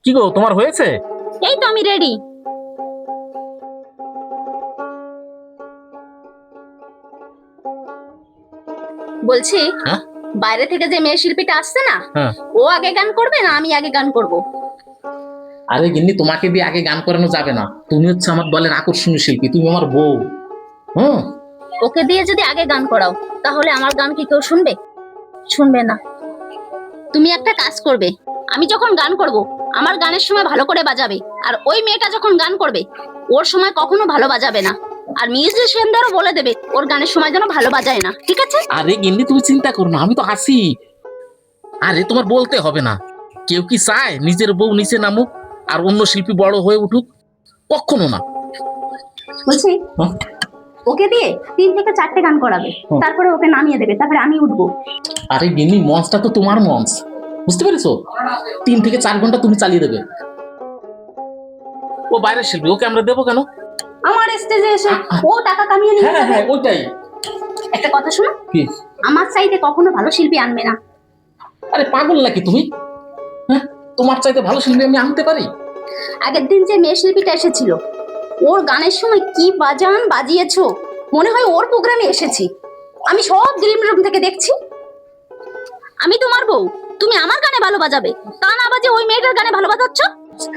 কি গো, তোমার হয়েছে? এই তো আমি রেডি। বলছি, হ্যাঁ বাইরে থেকে যে মেয়ে শিল্পীটা আসছে না, হ্যাঁ। ও আগে গান করবে না আমি আগে গান করব? আরে গিন্নি, তোমাকে দিয়ে আগে গান করানো যাবে না। তুমি হচ্ছে আমার দলের আকর্ষণীয় শিল্পী, তুমি আমার বউ। হুম। ওকে দিয়ে যদি আগে গান করাও তাহলে আমার গান কি কেউ শুনবে? শুনবে না। তুমি একটা কাজ করবে, আমি যখন গান করব আমার গানের সময় ভালো করে বাজাবে, আর ওই মেয়েটা যখন গান করবে ওর সময় কখনো ভালো বাজাবে না। আর মিউজিশিয়ানদেরও বলে দেবে ওর গানের সময় যেন ভালো বাজায় না, ঠিক আছে? আরে গিন্নি, তুমি চিন্তা করো না, আমি তো আছি। আরে তোমার বলতে হবে না। কেউ কি চায় নিজের বউ নিচে নামুক আর অন্য শিল্পী বড় হয়ে উঠুক? কখনো না। বলছি, হ্যাঁ? ওকে দিয়ে 3 থেকে 4টে গান করাবে, তারপরে ওকে নামিয়ে দেবে, তারপরে আমি উঠবো। আরে গিন্নি, মঞ্চটা তো তোমার মঞ্চ, বুঝতে পেরেছো? 3 থেকে 4 ঘন্টা তুমি চালিয়ে দেবে। ও বাইরের শিল্পী, ওকে আমরা দেবো কেন? আমার স্টেজে এসে ও টাকা কামিয়ে নিয়ে হ্যাঁ যাবে। হ্যাঁ, ওইটাই। একটা কথা শোনো, কি? আমার চাইতে কখনো ভালো শিল্পী আনবে না। আরে পাগল নাকি তুমি? হ্যাঁ, তোমার চাইতে ভালো শিল্পী আমি আনতে পারি? আগের দিন যে মেয়ে শিল্পীটা এসেছিল, ওর গানের সময় কি বাজিয়েছো, মনে হয় ওর প্রোগ্রামে এসেছি। আমি সব ড্রিম রুম থেকে দেখছি। আমি তোমার বউ, তুমি আমার গানে ভালো বাজাবে, তা না বাজে ওই মেয়েটার গানে ভালো বাজাচ্ছ।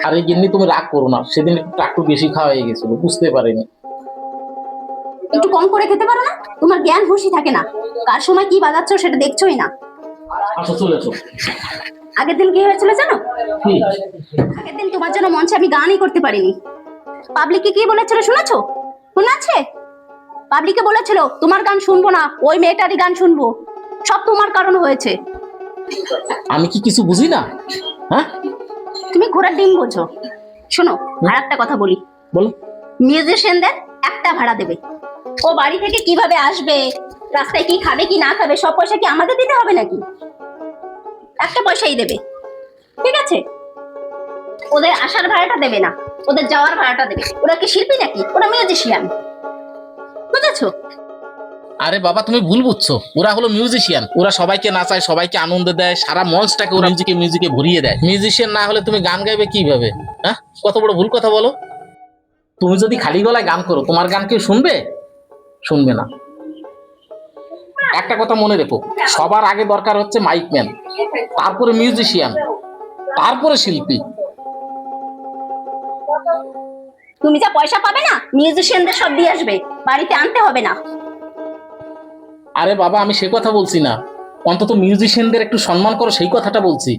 আরে গিন্নি, তুমি রাগ করো না, সেদিন একটু বেশি খাওয়া হয়ে গেছিল, বুঝতে পারিনি। একটু কম করে খেতে পারো না? তোমার জ্ঞান হুঁশই থাকে না, কার সময় কি বাজাচ্ছ সেটা দেখছোই না। আচ্ছা, চলেছো। আগের দিন কি হয়েছিল জানো? কি? আগের দিন তোমার জন্য মঞ্চে আমি গানই করতে পারিনি। পাবলিককে কি বলেছিল শুনেছো? মনে আছে? পাবলিকে বলেছিল তোমার গান শুনবো না, ওই মেয়েটারই গান শুনবো। সব তোমার কারণ হয়েছে। আমি কি কিছু বুঝি না? হ্যাঁ, তুমি ঘোড়ার ডিম বোঝো। শোনো, আর একটা কথা বলি, বলো। মিউজিশিয়ানদের একটা ভাড়া দেবে। ও বাড়ি থেকে কিভাবে আসবে, রাস্তায় কি খাবে কি না খাবে, সব পয়সা কি আমাদের দিতে হবে নাকি? একটা পয়সাই দেবে, ঠিক আছে? ওদের আসার ভাড়াটা দেবে না, ওদের যাওয়ার ভাড়াটা দেবে। ওরা কি শিল্পী নাকি? ওরা মিউজিশিয়ান, বুঝেছো? আরে বাবা, তুমি ভুল বুঝছো। ওরা হলো মিউজিশিয়ান, ওরা সবাইকে নাচায়, সবাইকে আনন্দ দেয়, সারা মঞ্চটাকে ওরা মিউজিকে ভরিয়ে দেয়। মিউজিশিয়ান না হলে তুমি গান গাইবে কিভাবে? হ্যাঁ, কত বড় ভুল কথা বলো। তুমি যদি খালি গলায় গান করো, তোমার গান কেউ শুনবে? শুনবে না। একটা কথা মনে রেখো, সবার আগে দরকার হচ্ছে মাইকম্যান, তারপরে মিউজিশিয়ান, তারপরে শিল্পী। তুমি যা পয়সা পাবে না মিউজিশিয়ানদের সব দিয়ে আসবে, বাড়িতে আনতে হবে না। আরে বাবা, আমি সে কথা বলছি না, অন্তত মিউজিশিয়ানদের একটু সম্মান করো, সেই কথাটা বলছি।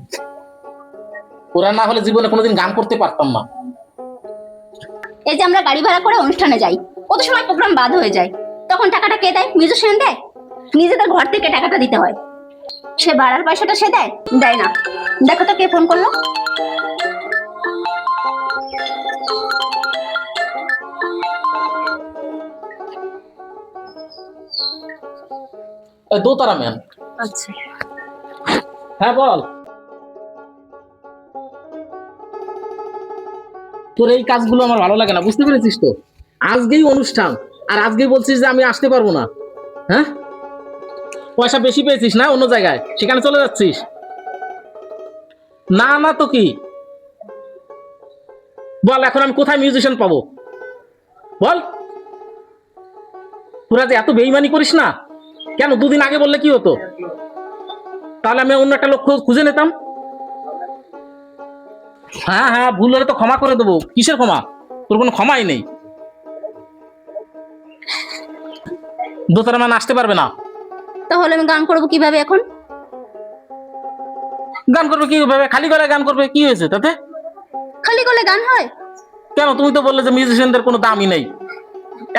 ওরা না হলে জীবনে কোনোদিন গান করতে পারতাম না। এই যে আমরা গাড়ি ভাড়া করে অনুষ্ঠানে যাই, কত সময় প্রোগ্রাম বাদ হয়ে যায়, তখন টাকাটা কে দেয়? মিউজিশিয়ান দেয়। নিজেদের ঘর থেকে টাকাটা দিতে হয়। সে ভাড়ার পয়সাটা সে দেয়? দেয় না। দেখো তো কে ফোন করলো। দোতারা ম্যান। আচ্ছা, হ্যাঁ বল। তোর এই কাজগুলো আমার ভালো লাগে না, বুঝতে পেরেছিস তো? আজকেই অনুষ্ঠান, আর আজকেই বলছিস যে আমি আসতে পারবো না। হ্যাঁ, পয়সা বেশি পেয়েছিস না অন্য জায়গায়, সেখানে চলে যাচ্ছিস। না না তো কি? বল, এখন আমি কোথায় মিউজিশিয়ান পাবো? বল। তোরা যে এত বেইমানি করিস না কেন? দুদিন আগে বললে কি হতো? তাহলে আমি অন্য একটা লোক খুঁজে নিতাম। হ্যাঁ হ্যাঁ, ভুল হলে তো ক্ষমা করে দেবো। কিসের ক্ষমা? তোর কোনো ক্ষমাই নেই। দোতারা ম্যান আসতে পারবে না। তাহলে আমি গান করবো কিভাবে এখন? গান করবে কি ভাবে? খালি গলায় গান করবে, কি হয়েছে তাতে? খালি গলে গান হয়? কেন, তুমি তো বললে যে মিউজিশিয়ানদের কোনো দামই নেই।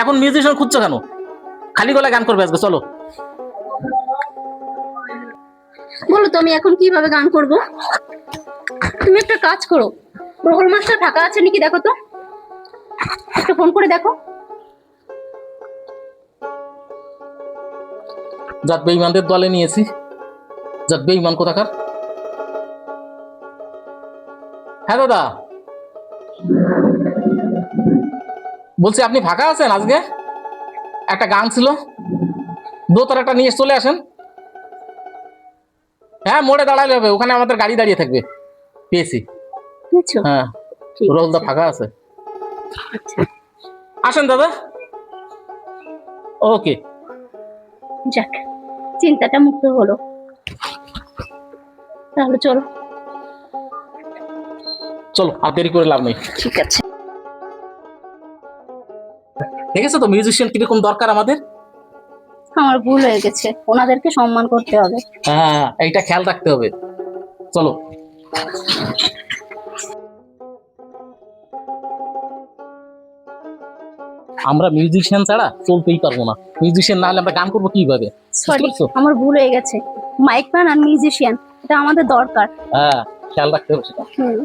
এখন মিউজিশিয়ান খুঁজছো কেন? খালি গলায় গান করবে আজকে, চলো। বলো তো আমি এখন কিভাবে গান করব? তুমি একটা কাজ করো, প্রহল মাস্টার ফাঁকা আছে নাকি দেখো তো, একটু ফোন করে দেখো। যাক, বেঈমানদের দলে নিয়েছি। যাক, বেঈমান কোথাকার। হ্যাঁ দাদা, বলছি আপনি ফাঁকা আছেন আজকে? একটা গান ছিল, দোতারাটা নিয়ে চলে আসেন। হ্যাঁ, মোড়ে দাঁড়ালে হবে, ওখানে আমাদের গাড়ি দাঁড়িয়ে থাকবে। পেয়েছি। বুঝছো? হ্যাঁ ঠিক রোলদা আছে। ফাঁকা আছে, আচ্ছা, আসেন দাদা। ওকে, যাক, চিন্তাটা মুক্ত হলো। তাহলে চলো। চলো আর দেরি করে লাভ নেই। ঠিক আছে। দেখেছো তো মিউজিশিয়ান কিরকম দরকার আমাদের। আমার ভুল হয়ে গেছে, ওনাদেরকে সম্মান করতে হবে। হ্যাঁ এইটা খেয়াল রাখতে হবে। চলো। আমরা মিউজিশিয়ান ছাড়া চলতেই পারবো না, মিউজিশিয়ান না হলে আমরা গান করবো কিভাবে, বুঝতে সরি, পারছো? আমার ভুল হয়ে গেছে। মাইক ম্যান আর মিউজিশিয়ান এটা আমাদের দরকার। হ্যাঁ খেয়াল রাখতে হবে সেটা। হুম।